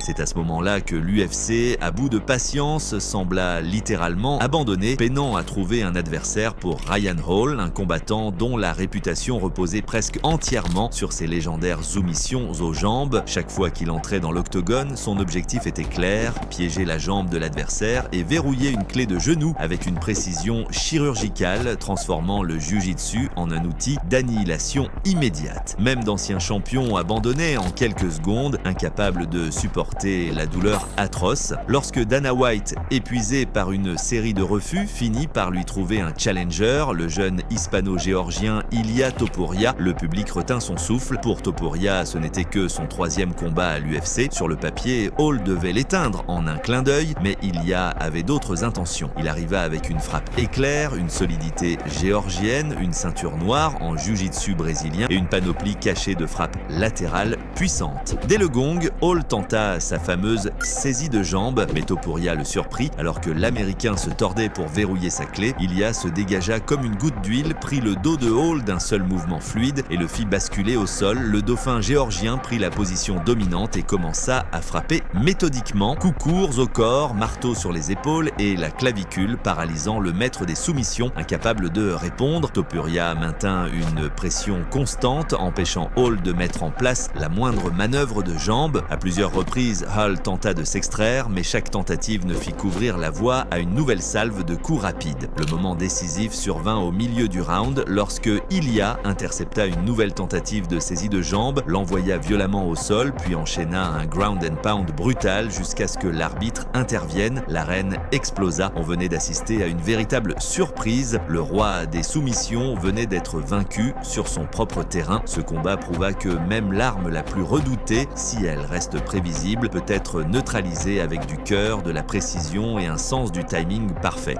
C'est à ce moment-là que l'UFC, à bout de patience, sembla littéralement abandonner, peinant à trouver un adversaire pour Ryan Hall, un combattant dont la réputation reposait presque entièrement sur ses légendaires soumissions aux jambes. Chaque fois qu'il entrait dans l'octogone, son objectif était clair, piéger la jambe de l'adversaire et verrouiller une clé de genou avec une précision chirurgicale, transformant le jiu-jitsu en un outil d'annihilation immédiate. Même d'anciens champions abandonnaient en quelques secondes, incapables de supporter la douleur atroce. Lorsque Dana White, épuisé par une série de refus, finit par lui trouver un challenger, le jeune hispano-géorgien Ilia Topuria, le public retint son souffle. Pour Topuria, ce n'était que son 3e combat à l'UFC. Sur le papier, Hall devait l'éteindre en un clin d'œil, mais Ilia avait d'autres intentions. Il arriva avec une frappe éclair, une solidité géorgienne, une ceinture noire en jiu-jitsu brésilien et une panoplie cachée de frappes latérales puissantes. Dès le gong, Hall tenta sa fameuse saisie de jambe, mais Topuria le surprit. Alors que l'Américain se tordait pour verrouiller sa clé, Ilia se dégagea comme une goutte d'huile, prit le dos de Hall d'un seul mouvement fluide et le fit basculer au sol. Le dauphin géorgien prit la position dominante et commença à frapper méthodiquement, coups courts au corps, marteau sur les épaules et la clavicule, paralysant le maître des soumissions, incapable de répondre. Topuria maintint une pression constante, empêchant Hall de mettre en place la moindre manœuvre de jambe. À plusieurs reprises, Hall tenta de s'extraire, mais chaque tentative ne fit qu'ouvrir la voie à une nouvelle salve de coups rapides. Le moment décisif survint au milieu du round, lorsque Ilia intercepta une nouvelle tentative de saisie de jambe, l'envoya violemment au sol, puis enchaîna un ground and pound brutal jusqu'à ce que l'arbitre intervienne. L'arène explosa. On venait d'assister à une véritable surprise. Le roi des soumissions venait d'être vaincu sur son propre terrain. Ce combat prouva que même l'arme la plus redoutée, si elle reste prévisible, peut être neutralisée avec du cœur, de la précision et un sens du timing parfait.